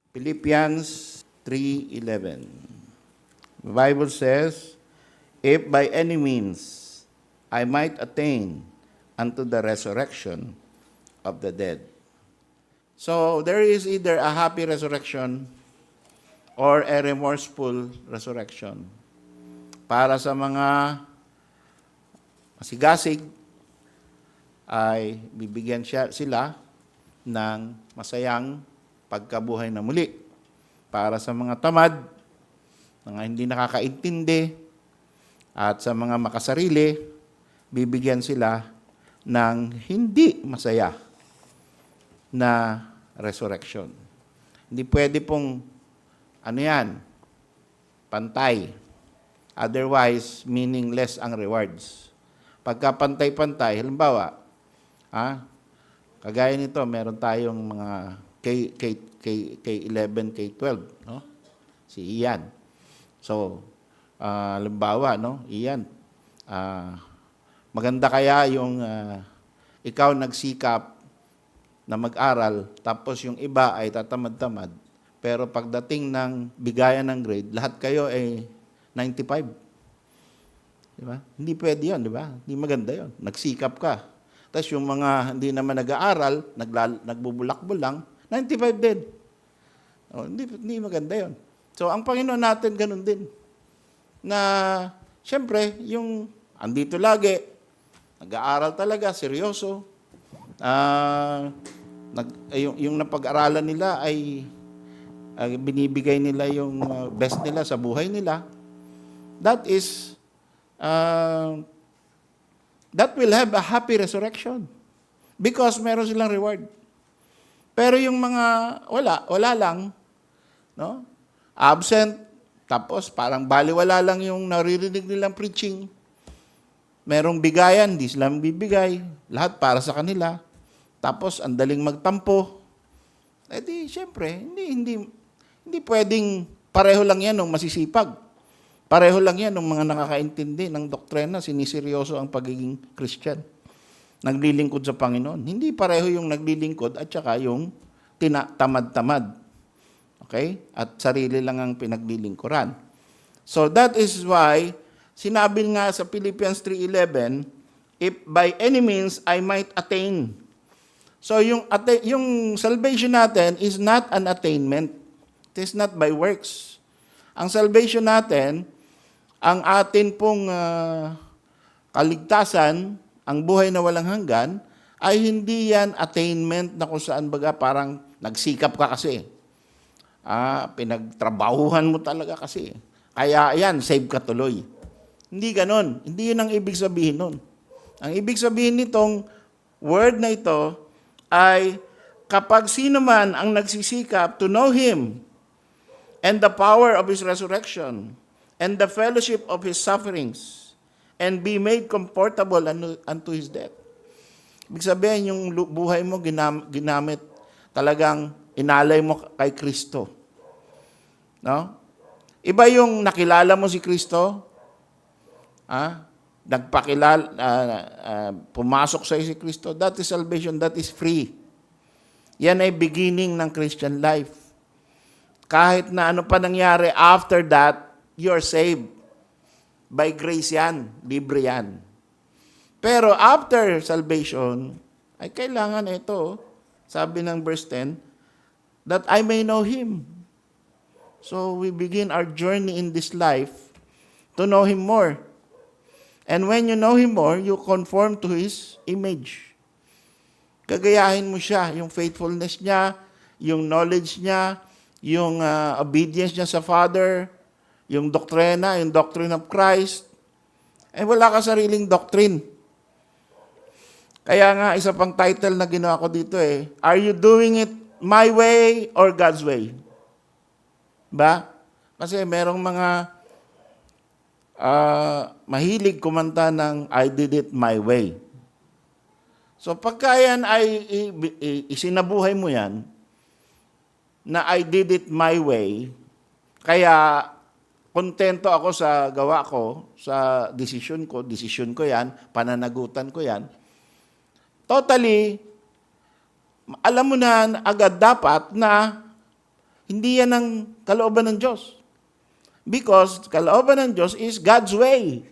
Philippians 3:11. The Bible says, "If by any means I might attain unto the resurrection of the dead." So there is either a happy resurrection or a remorseful resurrection. Para sa mga masigasig ay bibigyan sila ng masayang pagkabuhay na muli. Para sa mga tamad, mga hindi nakakaintindi, at sa mga makasarili, bibigyan sila ng hindi masaya na resurrection. Hindi pwede pong, pantay. Otherwise, meaningless ang rewards. Pagka pantay-pantay, halimbawa, kagaya nito, meron tayong mga K11, K12, no? Si Ian. So, halimbawa, no, Ian, maganda kaya yung ikaw nagsikap na mag-aral, tapos yung iba ay tatamad-tamad, pero pagdating ng bigayan ng grade, lahat kayo ay 95. Di ba? Hindi pwede yun, di ba? Hindi maganda yun. Nagsikap ka. Tapos yung mga hindi naman nag-aaral, nagbubulakbol lang, 95 din. Hindi maganda yun. So, ang Panginoon natin, ganun din. Na, siyempre, yung andito lagi, nag-aaral talaga, seryoso. Yung napag-aralan nila ay binibigay nila yung best nila sa buhay nila. That will have a happy resurrection. Because meron silang reward. Pero yung mga wala lang, no? Absent, tapos parang baliwala lang yung naririnig nilang preaching. Merong bigayan, di sila bibigay. Lahat para sa kanila. Tapos, ang daling magtampo. Eh di, syempre, hindi pwedeng pareho lang yan ng masisipag. Pareho lang yan ng mga nakakaintindi ng doktrina, siniseryoso ang pagiging Christian. Naglilingkod sa Panginoon. Hindi pareho yung naglilingkod at saka yung tamad-tamad. Okay? At sarili lang ang pinaglilingkuran. So that is why, sinabi nga sa Philippians 3:11, if by any means I might attain. So yung salvation natin is not an attainment. It is not by works. Ang salvation natin, ang atin pong kaligtasan, ang buhay na walang hanggan, ay hindi yan attainment na kung saan baga parang nagsikap ka kasi. Pinagtrabahuhan mo talaga kasi. Kaya yan, save ka tuloy. Hindi ganon. Hindi yun ang ibig sabihin nun. Ang ibig sabihin nitong word na ito ay kapag sino man ang nagsisikap to know Him and the power of His resurrection and the fellowship of His sufferings and be made comfortable unto His death. Ibig sabihin, yung buhay mo ginamit, talagang inalay mo kay Kristo. No? Iba yung nakilala mo si Kristo, pumasok sa si Kristo, that is salvation, that is free. Yan ay beginning ng Christian life. Kahit na ano pa nangyari after that, you are saved. By grace yan, libre yan. Pero after salvation, ay kailangan ito, sabi ng verse 10, that I may know Him. So we begin our journey in this life to know Him more. And when you know Him more, you conform to His image. Gagayahin mo siya, yung faithfulness niya, yung knowledge niya, yung obedience niya sa Father, yung doktrina, yung doctrine of Christ. Eh wala ka sariling doctrine. Kaya nga, isa pang title na ginawa ko dito are you doing it my way or God's way? Ba? Kasi merong mga mahilig kumanta ng I did it my way. So pagka yan ay isinabuhay mo yan, na I did it my way, kaya kontento ako sa gawa ko, sa desisyon ko yan, pananagutan ko yan, totally, alam mo na agad dapat na Hindi yan ang kalooban ng Diyos. Because kalooban ng Diyos is God's way,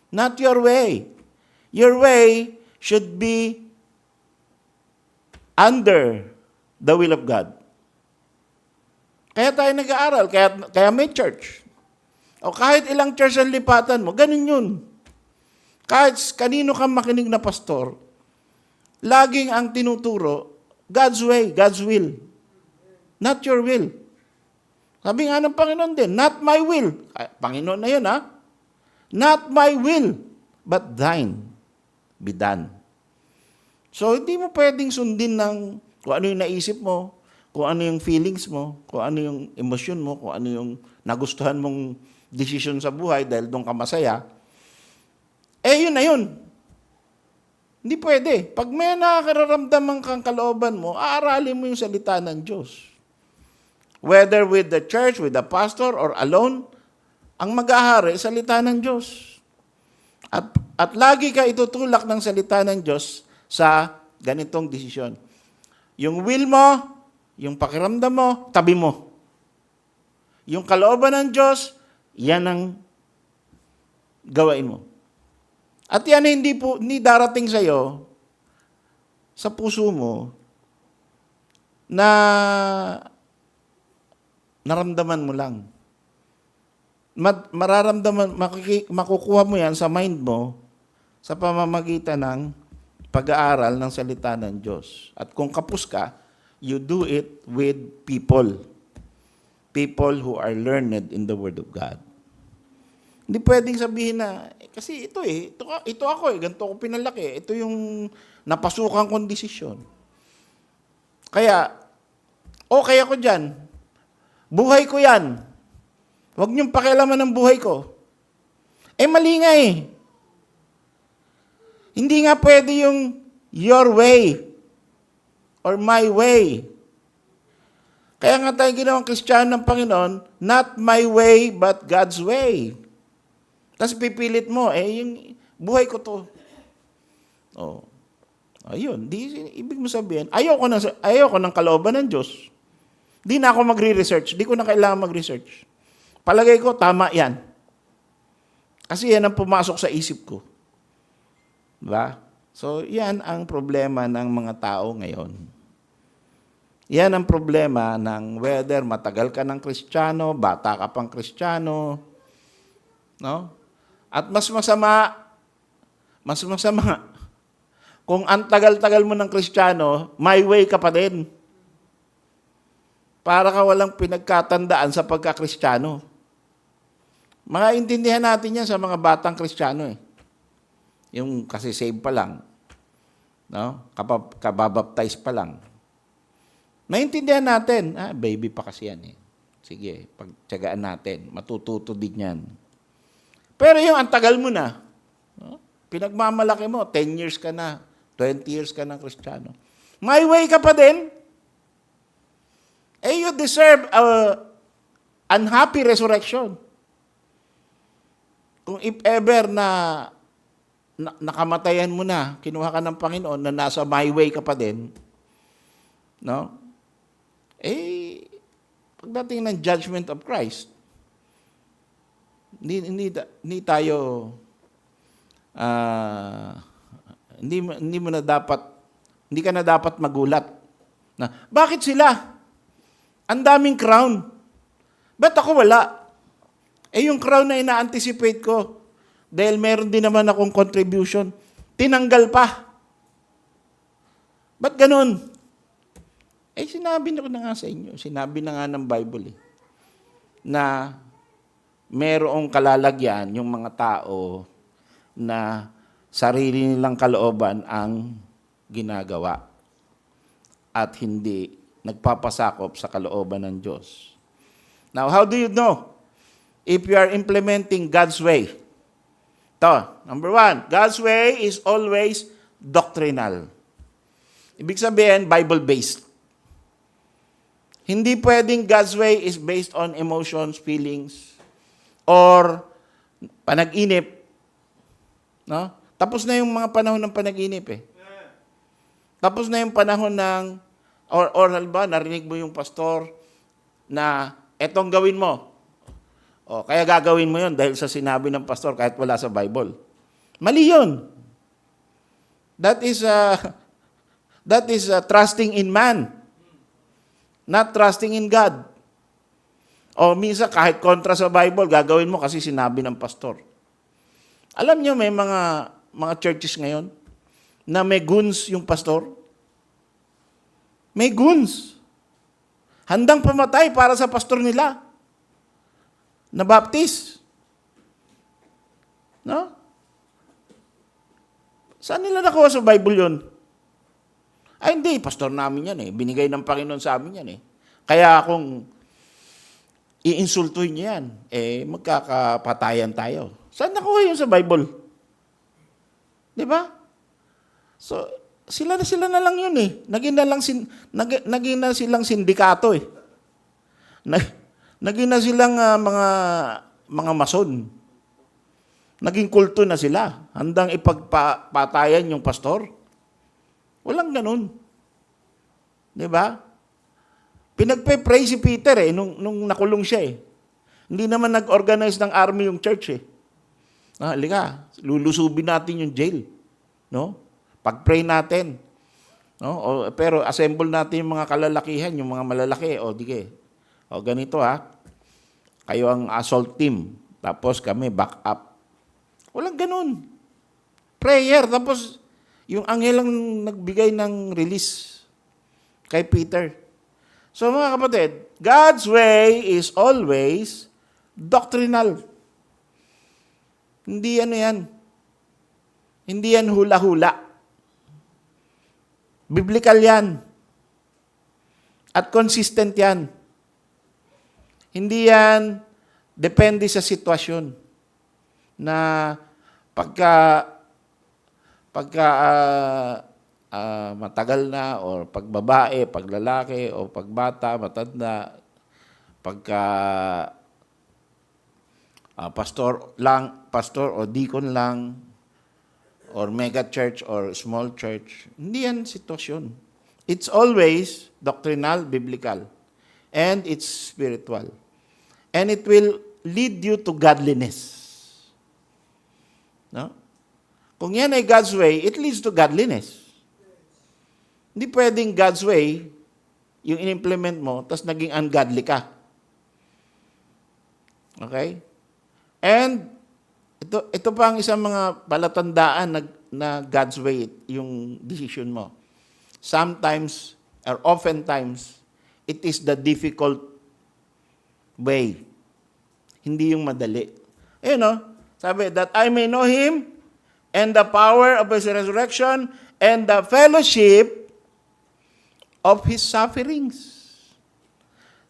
not your way. Your way should be under the will of God. Kaya tayo nag-aaral, kaya may church. O kahit ilang church ang lipatan mo, ganun yun. Kahit kanino kang makinig na pastor, laging ang tinuturo, God's way, God's will. Not your will. Sabi nga ng Panginoon din, not my will. Panginoon na yun, ha? Not my will, but thine be done. So, hindi mo pwedeng sundin ng kung ano yung naisip mo, kung ano yung feelings mo, kung ano yung emosyon mo, kung ano yung nagustuhan mong decision sa buhay dahil doon ka masaya. Yun na yun. Hindi pwede. Pag may nakakaramdaman kang kalooban mo, aaralin mo yung salita ng Diyos. Whether with the church, with the pastor, or alone, ang mag-ahari, salita ng Diyos. At lagi ka itutulak ng salita ng Diyos sa ganitong desisyon. Yung will mo, yung pakiramdam mo, tabi mo. Yung kalooban ng Diyos, yan ang gawain mo. At yan hindi darating sa'yo sa puso mo na naramdaman mo lang. Makukuha mo yan sa mind mo sa pamamagitan ng pag-aaral ng salita ng Diyos. At kung kapos ka, you do it with people. People who are learned in the Word of God. Hindi pwedeng sabihin na, kasi ito ako ganito ko pinalaki. Ito yung napasukan kong desisyon. Kaya, okay ako dyan. Buhay ko yan. Huwag niyong pakialaman ng buhay ko. Mali nga eh. Hindi nga pwede yung your way or my way. Kaya nga tayo ginawang Kristiyano ng Panginoon, not my way, but God's way. Tapos pipilit mo, yung buhay ko to. Ayun, ibig mo sabihin, ayoko ng kalooban ng Diyos. Di na ako magre-research, di ko na kailangan mag-research. Palagay ko, tama yan. Kasi yan ang pumasok sa isip ko. Diba? So, yan ang problema ng mga tao ngayon. Yan ang problema ng whether matagal ka ng Kristiyano, bata ka pang Kristiyano, no? At mas masama, kung ang tagal-tagal mo ng Kristiyano, my way ka pa din. Para ka walang pinagkatandaan sa pagka-Kristiyano. Intindihan natin yan sa mga batang Kristiyano eh. Yung kasi save pa lang. No? Kababaptize pa lang. Naintindihan natin, baby pa kasi yan eh. Sige, pagtyagaan natin, matututo din yan. Pero yung ang tagal mo na, no? Pinagmamalaki mo, 10 years ka na, 20 years ka na Kristiyano. My way ka pa din. You deserve unhappy resurrection. Kung if ever na nakamatayan mo na, kinuha ka ng Panginoon na nasa my way ka pa din, no? Pagdating ng judgment of Christ, hindi tayo hindi ka na dapat magulat na bakit sila ang daming crown, ba't ako wala? Yung crown na ina-anticipate ko dahil meron din naman akong contribution, tinanggal pa. Ba't ganun? Sinabi na ko na nga sa inyo, sinabi na nga ng Bible na merong kalalagyan yung mga tao na sarili nilang kalooban ang ginagawa at hindi nagpapasakop sa kalooban ng Diyos. Now, how do you know if you are implementing God's way? Number 1, God's way is always doctrinal. Ibig sabihin, Bible-based. Hindi pwedeng God's way is based on emotions, feelings, or panaginip. No? Tapos na yung mga panahon ng panaginip eh. Tapos na yung panahon ng, or halimbawa, narinig mo yung pastor, na etong gawin mo. O, kaya gagawin mo yon dahil sa sinabi ng pastor kahit wala sa Bible. Mali yun. That is trusting in man, not trusting in God. O minsan kahit kontra sa Bible, gagawin mo kasi sinabi ng pastor. Alam niyo may mga churches ngayon na may goons yung pastor. May goons. Handang pamatay para sa pastor nila. Na-baptize. No? Saan nila nakuha sa Bible yun? Ay hindi, pastor namin yan eh. Binigay ng Panginoon sa amin yan eh. Kaya kung iinsultuhin niya yan, magkakapatayan tayo. Saan nakuha yun sa Bible? Di ba? So, sila na lang yun eh. Naging na silang sindikato eh. Naging na silang mga mason. Naging kulto na sila. Handang ipagpatayan yung pastor. Walang ganun. Di ba? Pinagpe-pray si Peter eh, nung nakulong siya eh. Hindi naman nag-organize ng army yung church eh. Halika, lulusubin natin yung jail. No? Pag-pray natin. No? Pero assemble natin yung mga kalalakihan, yung mga malalaki. Ganito ha. Kayo ang assault team. Tapos kami back up. Walang ganun. Prayer. Tapos yung anghel ang nagbigay ng release kay Peter. So mga kapatid, God's way is always doctrinal. Hindi yan. Hindi yan hula-hula. Biblical yan. At consistent yan. Hindi yan depende sa sitwasyon. Na pagka matagal na, or pag babae, pag lalaki, o pag bata, matanda, pagka pastor o deacon lang, or mega church or small church. Hindi yan sitwasyon. It's always doctrinal, biblical, and it's spiritual. And it will lead you to godliness. No? Kung yan ay God's way, it leads to godliness. Hindi pwedeng God's way, yung in-implement mo, tapos naging ungodly ka. Okay? And ito pa ang isang mga palatandaan na God's way, yung decision mo. Sometimes, or oftentimes, it is the difficult way. Hindi yung madali. Sabi, that I may know Him, and the power of His resurrection, and the fellowship of His sufferings.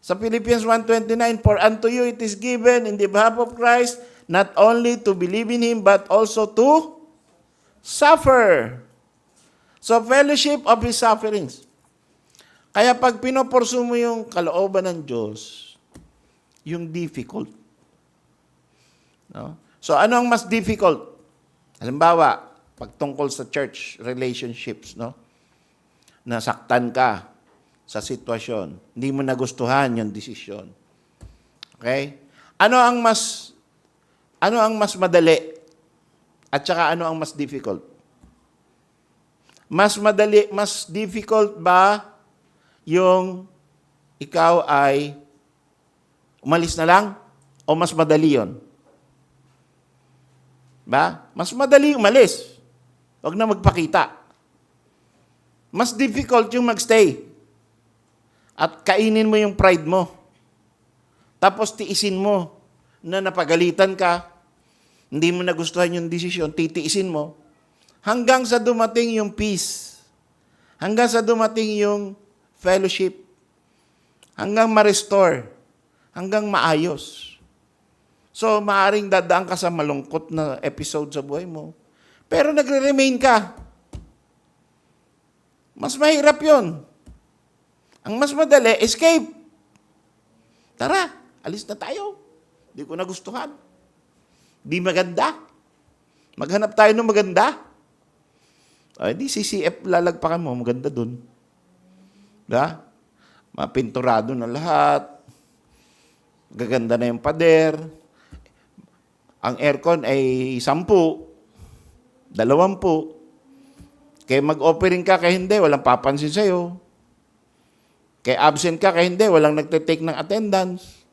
Sa Philippians 1:29, for unto you it is given in the behalf of Christ, not only to believe in Him, but also to suffer. So, fellowship of His sufferings. Kaya pag pinopursu mo yung kalooban ng Diyos, yung difficult. No? So, ano ang mas difficult? Halimbawa, pagtungkol sa church relationships, no? Nasaktan ka sa sitwasyon, hindi mo nagustuhan yung desisyon. Okay? Ano ang mas madali? At saka ano ang mas difficult? Mas difficult ba yung ikaw ay umalis na lang? O mas madali yon? Ba? Mas madali umalis. Huwag na magpakita. Mas difficult yung magstay. At kainin mo yung pride mo. Tapos tiisin mo na napagalitan ka, hindi mo nagustuhan yung desisyon, titiisin mo, hanggang sa dumating yung peace. Hanggang sa dumating yung fellowship. Hanggang ma-restore. Hanggang maayos. So, maaaring dadaan ka sa malungkot na episode sa buhay mo. Pero nagre-remain ka. Mas mahirap yon. Ang mas madali, escape. Tara, alis na tayo. Hindi ko nagustuhan. Di maganda. Maghanap tayo ng maganda. Ay, di CCF lalagpakan mo, maganda dun. Mapinturado na lahat. gaganda na yung pader, ang aircon ay 10, 20, kaya mag-offering ka kaya hindi, walang papansin sa'yo. Kaya absent ka kaya hindi, walang nagtitake ng attendance.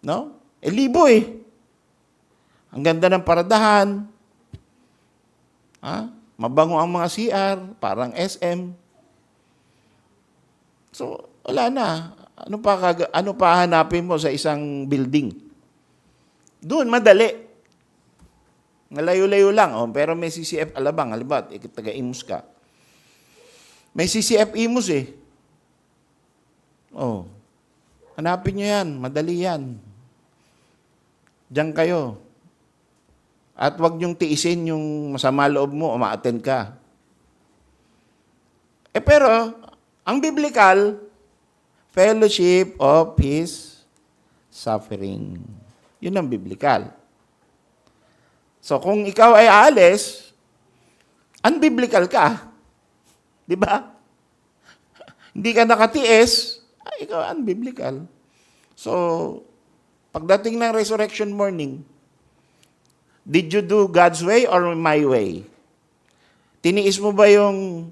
No? Libo eh. Ang ganda ng paradahan. Mabango ang mga CR, parang SM. So, wala na. Ano pa hanapin mo sa isang building? Doon, madali. Malayo-layo lang. Pero may CCF Alabang. Halimbawa, taga-Imus ka. May CCF Imus eh. Hanapin nyo yan. Madali yan. Diyan kayo. At wag niyong tiisin yung masama loob mo, ma-attend ka. Pero, ang biblical, fellowship of His suffering. Yun ang biblical. So, kung ikaw ay aalis, unbiblical ka. Di ba? Hindi ka nakatiis, ikaw unbiblical. So, pagdating ng resurrection morning, did you do God's way or my way? Tiniis mo ba yung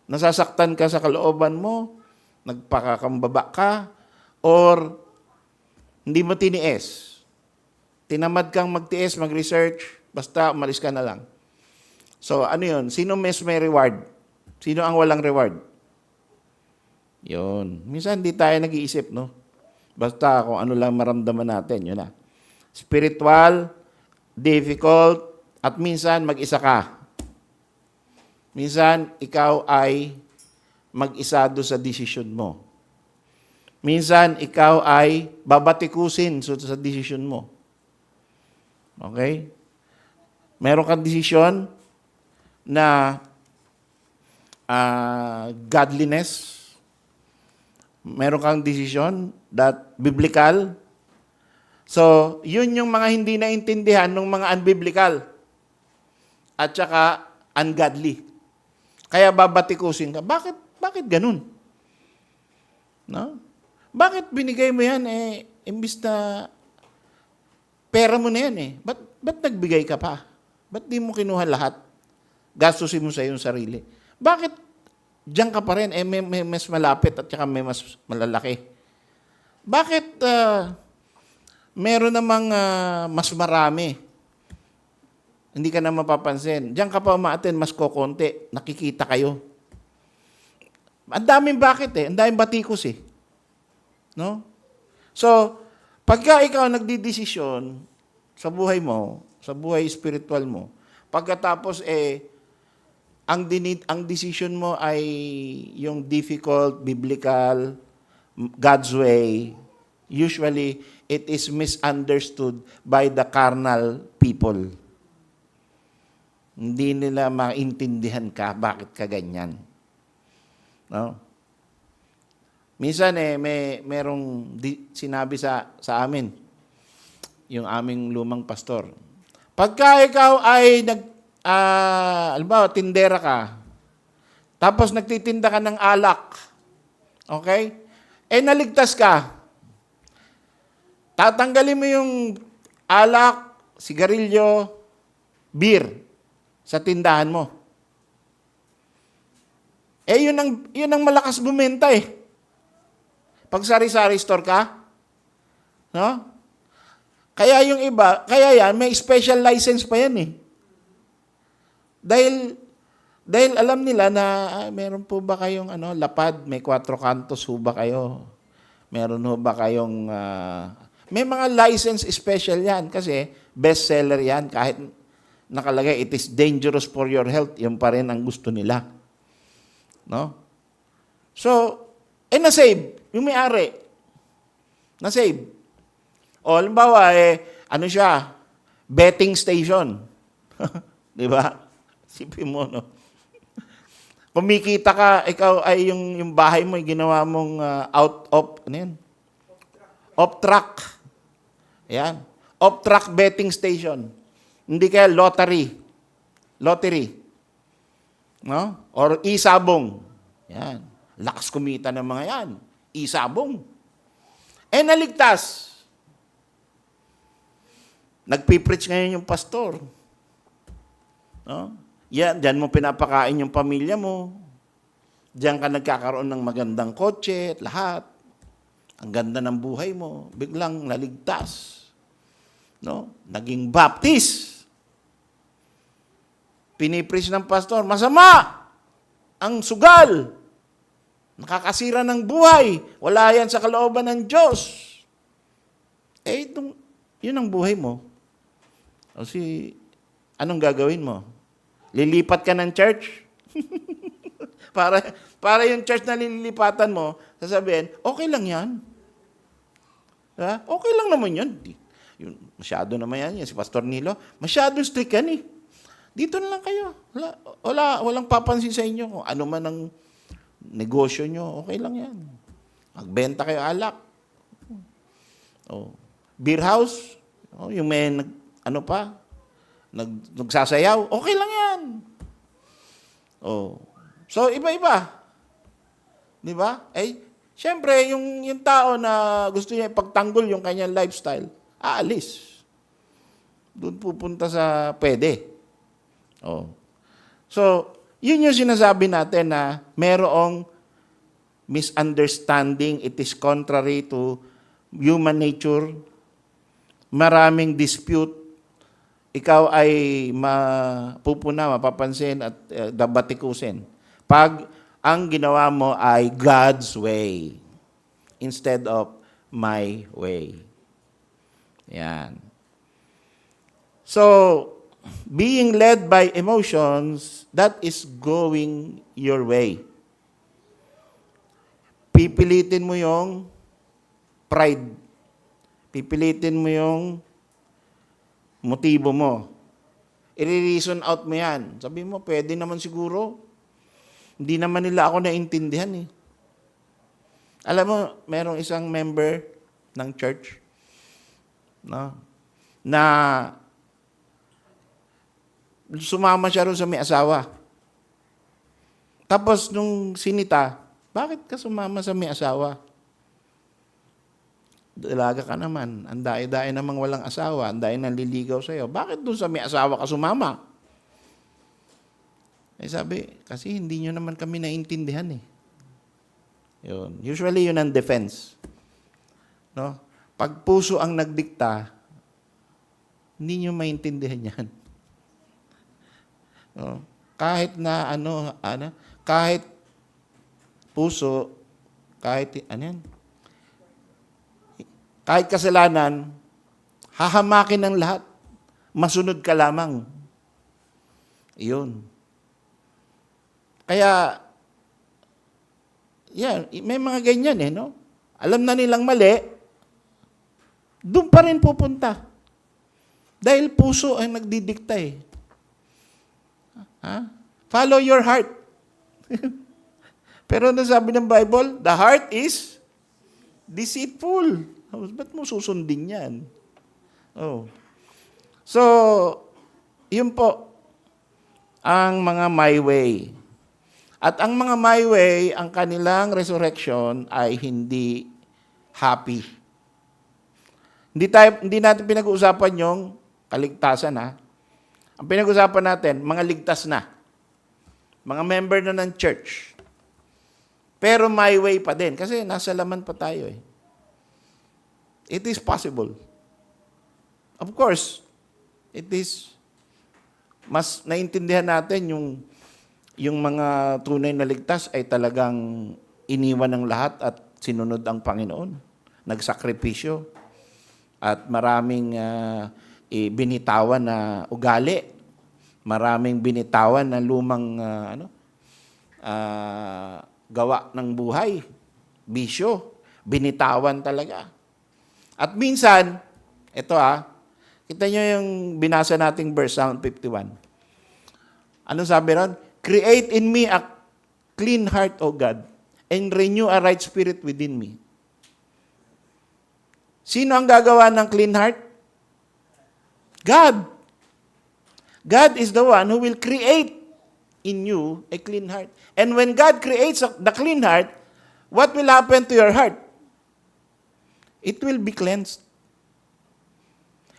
nasasaktan ka sa kalooban mo? Nagpakakambaba ka? Or hindi mo tiniis? Tinamad kang magtiis, mag-research, basta umalis ka na lang. So, ano yun? Sino may reward? Sino ang walang reward? Yun. Minsan hindi tayo nag-iisip, no? Basta kung ano lang maramdaman natin, yun na. Spiritual, difficult, at minsan mag-isa ka. Minsan, ikaw ay mag-isa doon sa desisyon mo. Minsan, ikaw ay babatikusin sa desisyon mo. Okay? Meron kang desisyon na godliness. Meron kang desisyon that biblical. So, yun yung mga hindi naintindihan ng mga unbiblical. At saka ungodly. Kaya babatikusin ka. Bakit ganun? No? Bakit binigay mo yan imbis na pera mo na yan Ba't nagbigay ka pa? Ba't di mo kinuha lahat? Gastusin mo sa iyong sarili. Bakit diyan ka pa rin? May mas malapit at saka may mas malalaki. Bakit meron namang mas marami? Hindi ka na mapapansin. Diyan ka pa umaattend, mas kokonti. Nakikita kayo. Ang daming bakit Ang daming batikos No? So, pagka ikaw nagdidesisyon sa buhay mo, sa buhay spiritual mo, pagkatapos ang decision mo ay yung difficult, biblical, God's way, usually it is misunderstood by the carnal people. Hindi nila maintindihan ka bakit ka ganyan. No? Minsan merong sinabi sa amin, yung aming lumang pastor. Pagka ikaw ay halimbawa, tindera ka, tapos nagtitinda ka ng alak, okay? Naligtas ka. Tatanggalin mo yung alak, sigarilyo, beer sa tindahan mo. Yun ang malakas bumenta Pag sari-sari store ka, no? Kaya yung iba, yan, may special license pa yan Dahil alam nila na meron po ba kayong lapad, may 4 kantos ho ba kayo? Meron ho ba kayong may mga license special yan kasi bestseller yan kahit nakalagay it is dangerous for your health, yun pa rin ang gusto nila. No? So, na-save yung may-ari. Na-save. O, halimbawa, siya, betting station. Di ba? Sipin mo, no? Kumikita ka, ikaw ay yung bahay mo, ginawa mong off-track. Yan. Off-track betting station. Hindi kaya lottery. No? Or isabong. Yan. Lakas kumita ng mga yan. Isabong. Naligtas. Nagpipreach ngayon yung pastor. No? Yan, diyan mo pinapakain yung pamilya mo. Diyan ka nagkakaroon ng magandang kotse at lahat. Ang ganda ng buhay mo. Biglang naligtas. No? Naging baptist. Pinipreach ng pastor, masama ang sugal. Nakakasira ng buhay. Wala yan sa kalooban ng Diyos. Yun ang buhay mo. O anong gagawin mo? Lilipat ka ng church? para yung church na lilipatan mo, sasabihin, okay lang yan. Ha? Okay lang naman yan. Masyado naman yan. Si Pastor Nilo, masyado strict yan eh. Dito na lang kayo. Walang papansin sa inyo. Kung ano man ang negosyo nyo, okay lang yan. Magbenta kayo alak. Beer house, yung may nagsasayaw, okay lang yan. So, iba-iba. Di ba? Siyempre, yung tao na gusto niya ipagtanggol yung kanyang lifestyle, aalis. Doon pupunta sa pwede. So, yun yung sinasabi natin na merong misunderstanding, it is contrary to human nature, maraming dispute, ikaw ay mapapansin at dabatikusin. Pag ang ginawa mo ay God's way instead of my way. Yan. So, being led by emotions, that is going your way. Pipilitin mo yung pride. Pipilitin mo yung motibo mo. I-reason out mo yan. Sabi mo, pwede naman siguro. Hindi naman nila ako naintindihan eh. Alam mo, merong isang member ng church na sumama siya rin sa may asawa. Tapos nung sinita, bakit ka sumama sa may asawa? Dalaga ka naman. Ang dai-dai namang walang asawa. Ang dai nanliligaw sa'yo. Bakit doon sa may asawa ka sumama? Sabi, kasi hindi nyo naman kami naintindihan eh. Yun. Usually yun ang defense. No? Pag puso ang nagdikta, hindi nyo maintindihan yan. No? Kahit na kahit puso, kahit kahit kasalanan, hahamakin ng lahat. Masunod ka lamang. Iyon. Kaya, yan, may mga ganyan no? Alam na nilang mali, doon pa rin pupunta. Dahil puso ang nagdidikta eh. Follow your heart. Pero ano sabi ng Bible? The heart is deceitful. Ba't mo susundin yan? So, yun po ang mga my way. At ang mga my way, ang kanilang resurrection ay hindi happy. Hindi natin pinag-uusapan yung kaligtasan Ang pinag-uusapan natin, mga ligtas na. Mga member na ng church. Pero my way pa din. Kasi nasa laman pa tayo eh. It is possible. Of course, it is mas naintindihan natin yung mga tunay na ligtas ay talagang iniwan ng lahat at sinunod ang Panginoon. Nagsakripisyo. At maraming binitawan na ugali. Maraming binitawan na lumang gawa ng buhay. Bisyo. Binitawan talaga. At minsan, ito kita nyo yung binasa nating verse, Psalm 51. Ano sabi ron? Create in me a clean heart, O God, and renew a right spirit within me. Sino ang gagawa ng clean heart? God. God is the one who will create in you a clean heart. And when God creates the clean heart, what will happen to your heart? It will be cleansed.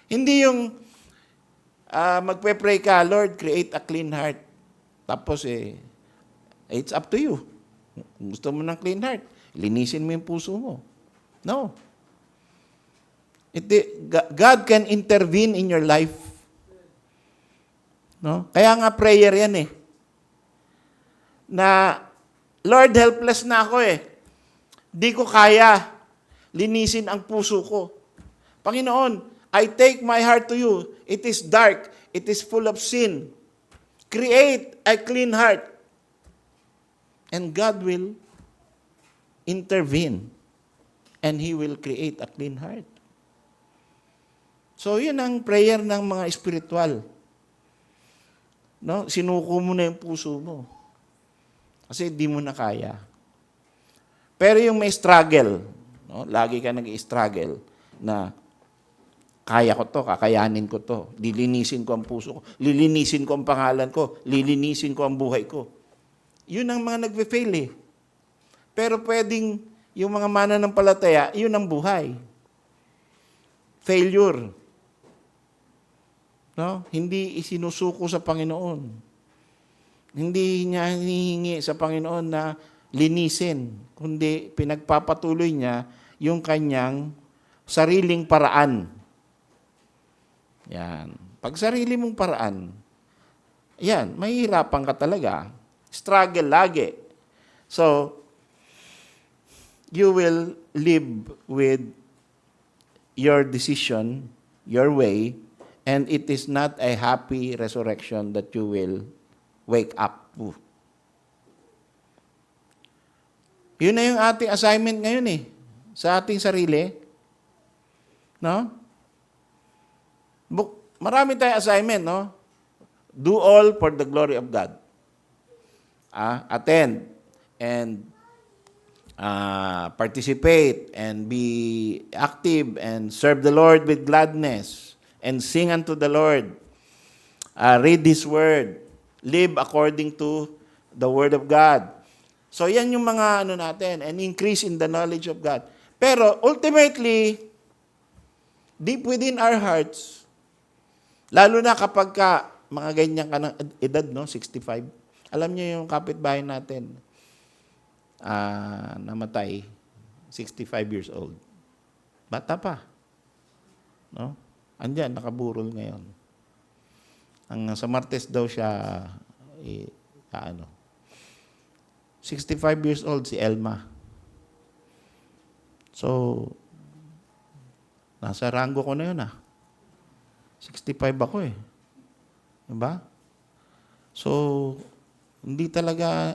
Hindi yung magpe-pray ka, Lord, create a clean heart. Tapos it's up to you. Kung gusto mo ng clean heart, linisin mo yung puso mo. No. God can intervene in your life. No? Kaya nga prayer yan na, Lord, helpless na ako Di ko kaya linisin ang puso ko. Panginoon, I take my heart to you. It is dark. It is full of sin. Create a clean heart. And God will intervene. And He will create a clean heart. So, yun ang prayer ng mga espiritual. No? Sinuko mo na yung puso mo. Kasi di mo na kaya. Pero yung may struggle, no? Lagi ka nag-i-struggle na kaya ko to, kakayanin ko to, lilinisin ko ang puso ko, lilinisin ko ang pangalan ko, lilinisin ko ang buhay ko. Yun ang mga nagpe-fail Pero pwedeng yung mga mananampalataya, yun ang buhay. Failure. No? Hindi isinusuko sa Panginoon. Hindi niya hinihingi sa Panginoon na linisin, kundi pinagpapatuloy niya yung kanyang sariling paraan. Yan. Pag sarili mong paraan, yan, mahihirapan ka talaga. Struggle lagi. So, you will live with your decision, your way, and it is not a happy resurrection that you will wake up to. Yun na yung ating assignment ngayon sa ating sarili. No? Marami tayong assignment, no? Do all for the glory of God. Attend and participate and be active and serve the Lord with gladness and sing unto the Lord. Read His Word. Live according to the Word of God. So yan yung mga natin, and increase in the knowledge of God. Pero ultimately, deep within our hearts, lalo na kapag mga ganyan ka ng edad, 65. Alam niyo yung kapitbahay natin, namatay, 65 years old. Bata pa. No? Andyan, nakaburol ngayon. Sa Martes daw siya, 65 years old si Elma. So, nasa ranggo ko na yun 65 ako Diba? So, hindi talaga,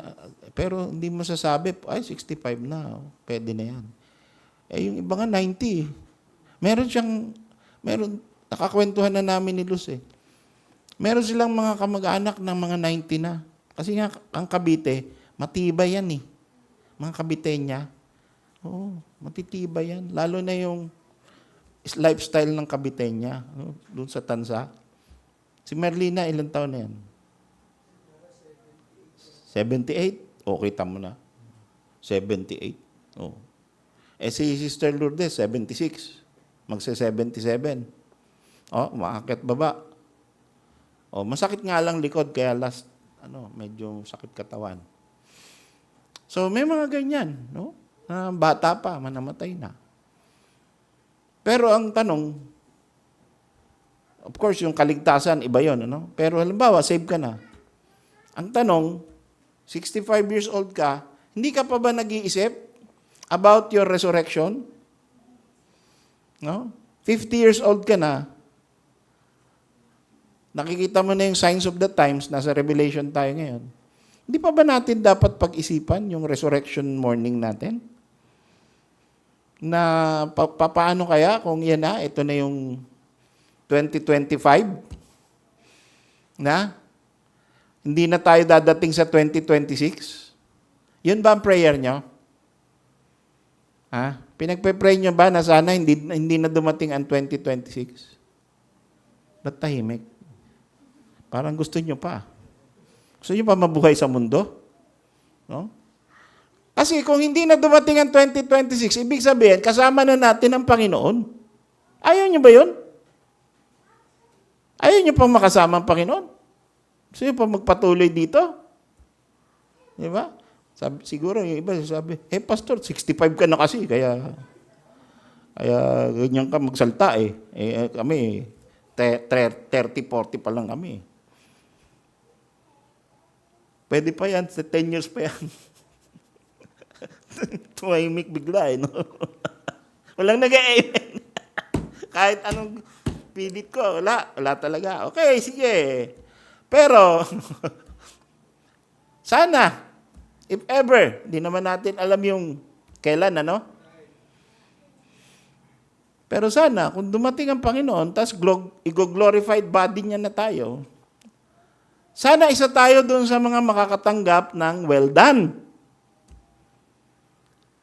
pero hindi mo sasabi, 65 na, pwede na yan. Yung iba nga 90. Nakakwentuhan na namin ni Luz Meron silang mga kamag-anak ng mga 90 na. Kasi nga, ang Cavite, matibay yan Mga Caviteña. Oo, matitibay yan. Lalo na yung lifestyle ng Caviteña. Doon sa Tansa. Si Merlina, ilang taon na yan? 78? O, kita mo na. 78. Oh. Si Sister Lourdes, 76. Magse-77. Umaakit baba. Masakit nga lang likod, kaya medyo sakit katawan. So, may mga ganyan, no? Na bata pa, manamatay na. Pero ang tanong, of course, yung kaligtasan, iba yun, ano? Pero halimbawa, save ka na. Ang tanong, 65 years old ka, hindi ka pa ba nag-iisip about your resurrection? No? 50 years old ka na, nakikita mo na yung signs of the times, nasa Revelation tayo ngayon. Hindi pa ba natin dapat pag-isipan yung resurrection morning natin? Na paano kaya kung yan ito na yung 2025? Na? Hindi na tayo dadating sa 2026? Yun ba ang prayer nyo? Pinagpe-pray nyo ba na sana hindi na dumating ang 2026? Ba't tahimik? Parang gusto nyo pa. Gusto nyo pa mabuhay sa mundo? No? Kasi kung hindi na dumating ang 2026, ibig sabihin, kasama na natin ang Panginoon. Ayaw nyo ba yun? Ayaw niyo pang makasama ang Panginoon? Gusto niyo pang magpatuloy dito? Di ba? Siguro yung iba sabi, pastor, 65 ka na kasi, kaya ganyan ka magsalta eh. Kami, 30, 40 pa lang kami. Pwede pa yan, 10 years pa yan. Tumahimik bigla eh, no? Walang nag-amen. Kahit anong pilit ko, wala talaga. Okay, sige. Pero, sana, if ever, di naman natin alam yung kailan, ano? Pero sana, kung dumating ang Panginoon, tas i-glorified body niya na tayo, sana isa tayo doon sa mga makakatanggap ng well done.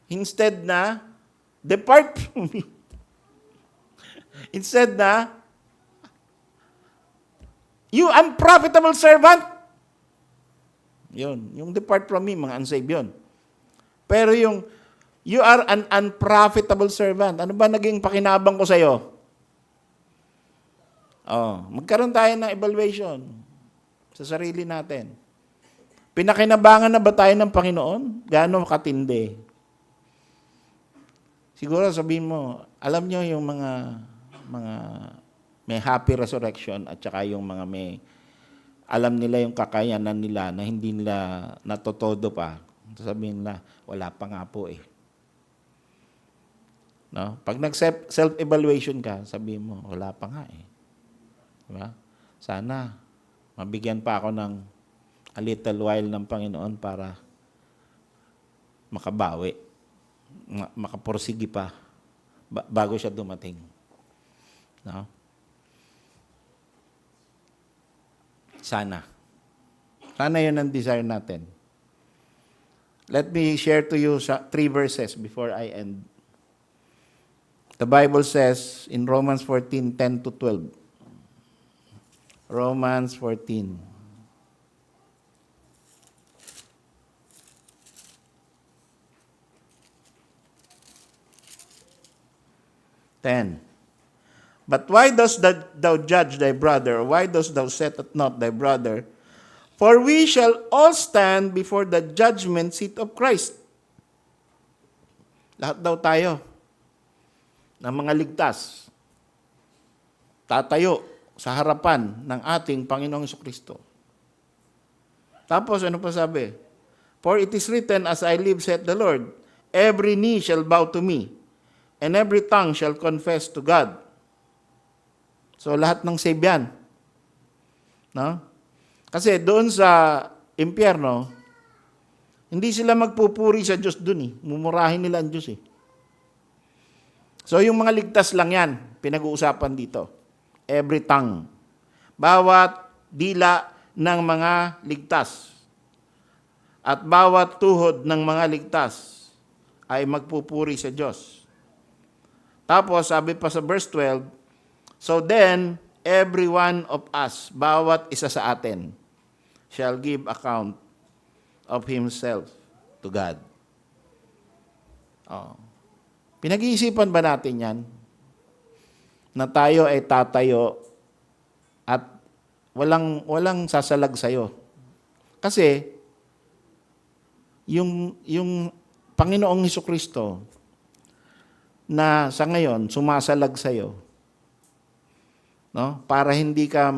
Instead na, depart from me. Instead na, you unprofitable servant. Yun, yung depart from me, mga unsaved yun. Pero yung, you are an unprofitable servant. Ano ba naging pakinabang ko sa'yo? Magkaroon tayo ng evaluation sa sarili natin. Pinakinabangan na ba tayo ng Panginoon? Gaano katindi? Siguro sabihin mo, alam nyo yung mga may happy resurrection at saka yung mga may alam nila yung kakayanan nila na hindi nila natotodo pa. Sabihin nila, wala pa nga po eh. No? Pag nag-self-evaluation ka, sabihin mo, wala pa nga eh. Diba? Sana mabigyan pa ako ng a little while ng Panginoon para makabawi, makaporsigi pa bago siya dumating. No? Sana. Sana yun ang desire natin. Let me share to you 3 verses before I end. The Bible says in Romans 14:10 to 12. Romans 14. 10. But why dost thou judge thy brother? Or why dost thou set at naught thy brother? For we shall all stand before the judgment seat of Christ. Lahat daw tayo ng mga ligtas tatayo sa harapan ng ating Panginoong Jesucristo. Tapos ano pa sabi? For it is written, as I live, saith the Lord, every knee shall bow to me, and every tongue shall confess to God. So lahat ng save yan. No? Kasi doon sa impyerno, hindi sila magpupuri sa Diyos doon eh. Mumurahin nila ang Diyos eh. So yung mga ligtas lang yan, pinag-uusapan dito. Every tongue. Bawat dila ng mga ligtas. At bawat tuhod ng mga ligtas ay magpupuri sa Diyos. Tapos sabi pa sa verse 12, so then, every one of us, bawat isa sa atin, shall give account of himself to God. Pinag-iisipan ba natin yan? Na tayo ay tatayo at walang sasalag sa'yo. Kasi, yung Panginoong Jesucristo na sa ngayon sumasalag sa'yo, no? Para hindi ka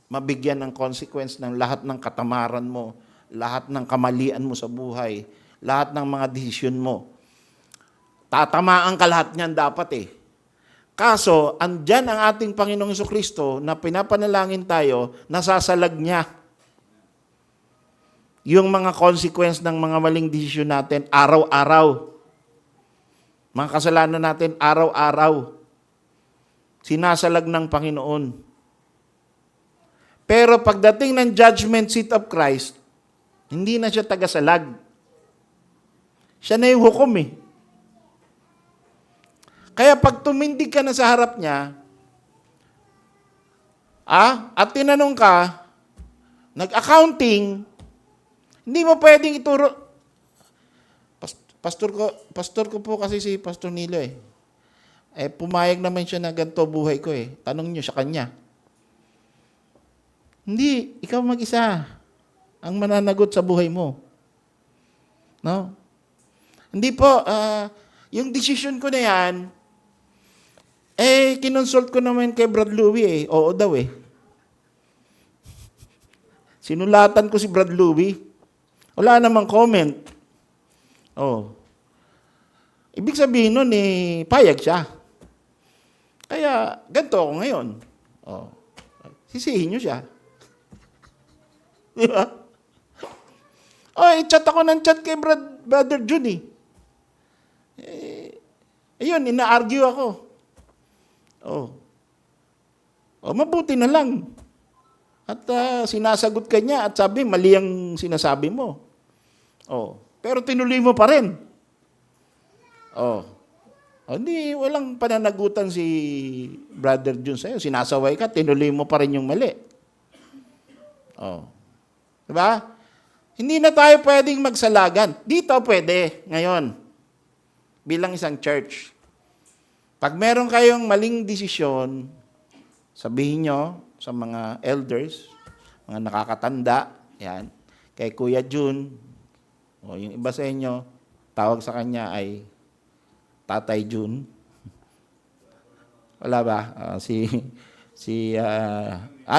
mabigyan ng consequence ng lahat ng katamaran mo, lahat ng kamalian mo sa buhay, lahat ng mga desisyon mo. Tatamaan ka lahat niyan dapat eh. Kaso, andyan ang ating Panginoong Jesucristo na pinapanalangin tayo, nasasalag niya yung mga consequence ng mga maling desisyon natin araw-araw. Mga kasalanan natin araw-araw. Sinasalag ng Panginoon. Pero pagdating ng judgment seat of Christ, hindi na siya tagasalag. Siya na yung hukom eh. Kaya pag tumindig ka na sa harap niya, at tinanong ka, nag-accounting, hindi mo pwedeng ituro. Pastor ko po kasi si Pastor Nilo eh. Pumayag naman siya na ganito buhay ko eh. Tanong niyo sa kanya. Hindi, ikaw mag-isa ang mananagot sa buhay mo. No? Hindi po, yung decision ko na yan, kinonsult ko naman kay Brad Louie Oo daw Sinulatan ko si Brad Louie. Wala namang comment. Oh. Ibig sabihin nun, payag siya. Kaya, ganito ako ngayon. Oh. Sisihin niyo siya. Di ba? Chat ako ng chat kay Brother Jun ayun, ina-argue ako. Mabuti na lang. At sinasagot ka niya at sabi, mali ang sinasabi mo. Pero tinuloy mo pa rin. Hindi, walang pananagutan si Brother Jun sa'yo. Sinasaway ka, tinuloy mo pa rin yung mali. Diba? Hindi na tayo pwedeng magsalagan. Dito pwede, ngayon. Bilang isang church. Pag meron kayong maling desisyon, sabihin nyo sa mga elders, mga nakakatanda, yan, kay Kuya Jun, yung iba sa inyo, tawag sa kanya ay Tatay Jun. Wala ba?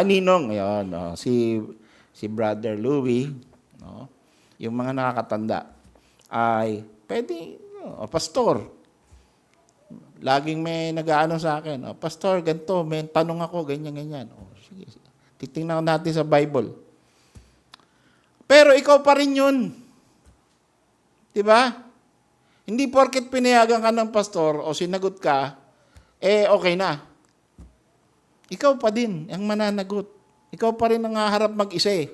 Ninong, yun, si Brother Louie, yung mga nakakatanda, ay pwede, pastor. Laging may nag-aano sa akin, pastor, ganito, may tanong ako, ganyan. Sige. Titingnan natin sa Bible. Pero ikaw pa rin yun. Diba? Hindi porket pinayagan ka ng pastor o sinagot ka, okay na. Ikaw pa din ang mananagot. Ikaw pa rin ang haharap mag-isa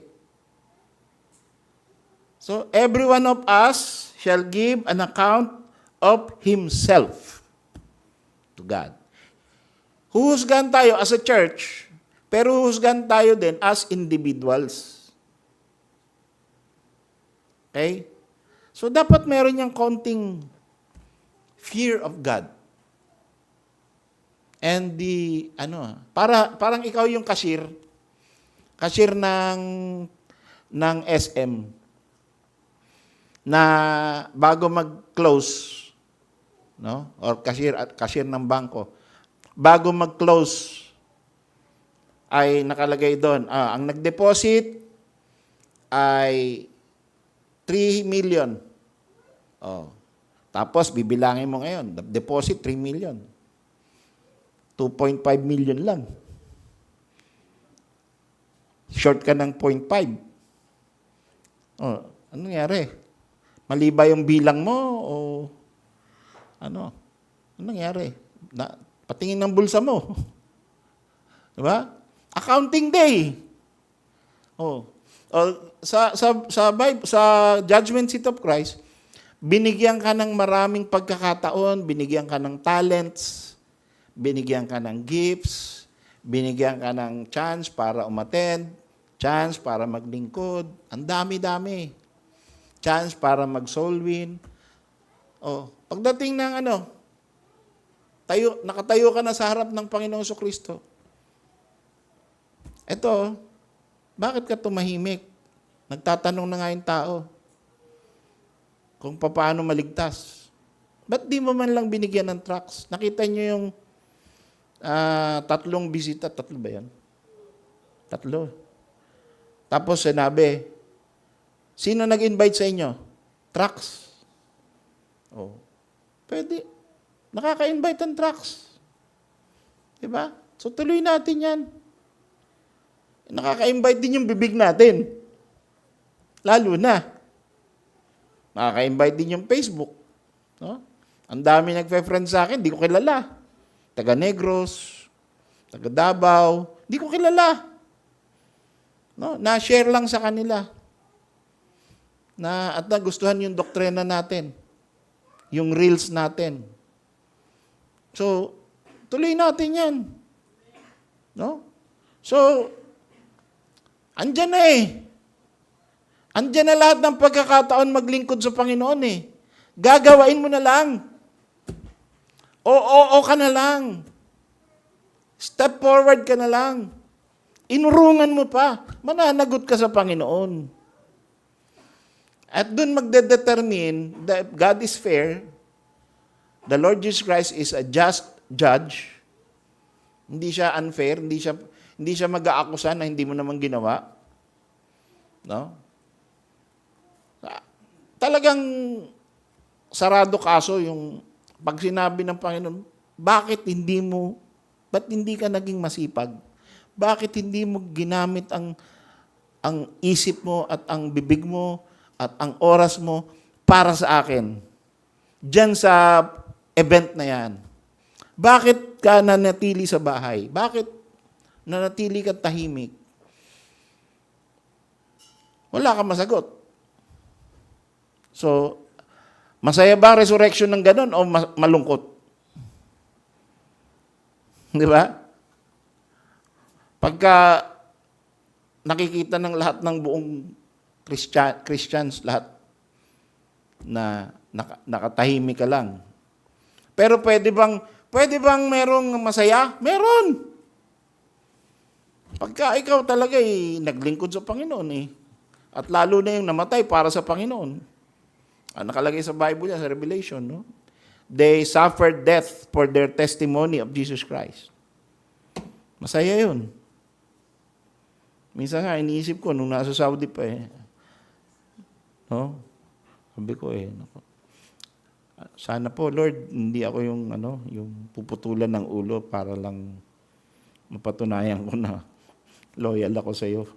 So, every one of us shall give an account of himself to God. Huhusgahan tayo as a church, pero huhusgahan tayo din as individuals. Okay? So, dapat meron niyang konting fear of God. And parang ikaw yung cashier ng SM, na bago mag-close, or cashier ng bangko, bago mag-close, ay nakalagay doon, ang nag-deposit ay 3 million. Tapos, bibilangin mo ngayon, deposit 3 million. 2.5 million lang. Short ka ng 0.5. Anong nangyari? Mali ba yung bilang mo o ano? Anong nangyari? Patingin ng bulsa mo. Diba? Accounting day. Sa Judgment Seat of Christ, binigyan ka ng maraming pagkakataon, binigyan ka ng talents, binigyan ka ng gifts, binigyan ka ng chance para umattend, chance para maglingkod, ang dami-dami. Chance para mag-soul win. Pagdating ng nakatayo ka na sa harap ng Panginoong Jesucristo. Ito, bakit ka tumahimik? Nagtatanong na nga yung tao kung paano maligtas. Ba't di mo man lang binigyan ng tracts? Nakita nyo yung 3 bisita. 3 ba yan? 3. Tapos sinabi, sino nag-invite sa inyo? Tracts. Pwede. Nakaka-invite ng tracts. Diba? So tuloy natin yan. Nakaka-invite din yung bibig natin. Lalo na. Nakaka-invite din yung Facebook. Ang dami nagfe-friend sa akin, di ko kilala. Taga Negros, taga Davao, di ko kilala. Na-share lang sa kanila. At nagustuhan yung doktrina natin. Yung reels natin. So, tuloy natin yan. So, andyan na Andyan na lahat ng pagkakataon maglingkod sa Panginoon Gagawain mo na lang. Oo ka na lang. Step forward ka na lang. Inurungan mo pa. Mananagot ka sa Panginoon. At dun magdedetermine that God is fair, the Lord Jesus Christ is a just judge. Hindi siya unfair, hindi siya mag-aakusa na hindi mo naman ginawa. No? Talagang sarado kaso yung pag sinabi ng Panginoon, ba't hindi ka naging masipag? Bakit hindi mo ginamit ang isip mo at ang bibig mo at ang oras mo para sa akin? Diyan sa event na yan. Bakit ka nanatili sa bahay? Bakit nanatili ka tahimik? Wala kang masagot. So, masaya ba ang resurrection ng ganon o malungkot? Di ba? Pagka nakikita ng lahat ng buong Christians, lahat na nakatahimik ka lang. Pero pwede bang merong masaya? Meron! Pagka ikaw talaga naglingkod sa Panginoon at lalo na yung namatay para sa Panginoon. Nakalagay sa Bible sa Revelation, no? They suffered death for their testimony of Jesus Christ. Masaya yun. Minsan nga, iniisip ko, nung nasa Saudi pa no? Sabi ko sana po, Lord, hindi ako yung puputulan ng ulo para lang mapatunayan ko na loyal ako sa iyo.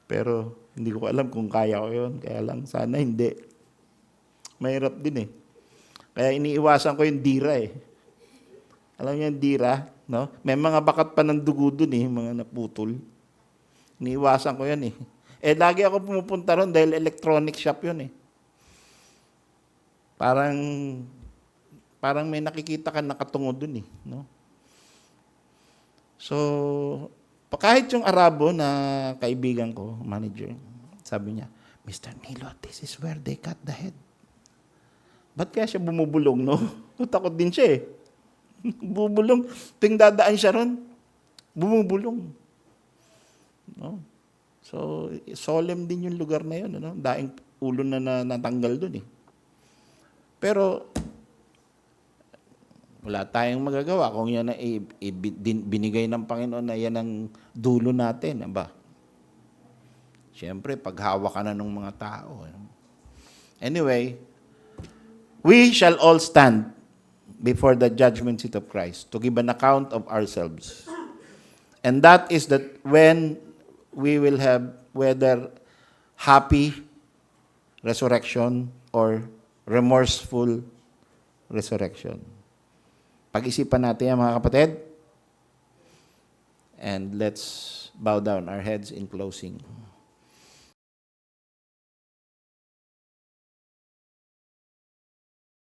Pero hindi ko alam kung kaya ko yun. Kaya lang, sana hindi. Mahirap din Kaya iniiwasan ko yung dira Alam niyo yung dira, no? May mga bakat pa ng dugo dun mga naputol. Iniiwasan ko yan lagi ako pumupunta ron dahil electronic shop yun Parang may nakikita ka nakatungo dun no? So, kahit yung Arabo na kaibigan ko, manager, sabi niya, Mr. Nilo, this is where they cut the head. Ba't kaya siya bumubulong, no? Takot din siya Bumubulong. Ting dadaan siya ron, bumubulong. No? So, solemn din yung lugar na yun. Daing ulo na natanggal dun Pero, wala tayong magagawa kung yan na binigay ng Panginoon na yan ang dulo natin. Siyempre, paghawa ka na ng mga tao. Anyway, we shall all stand before the judgment seat of Christ to give an account of ourselves. And that is that when we will have whether happy resurrection or remorseful resurrection. Pag-isipan natin yan, mga kapatid. And let's bow down our heads in closing.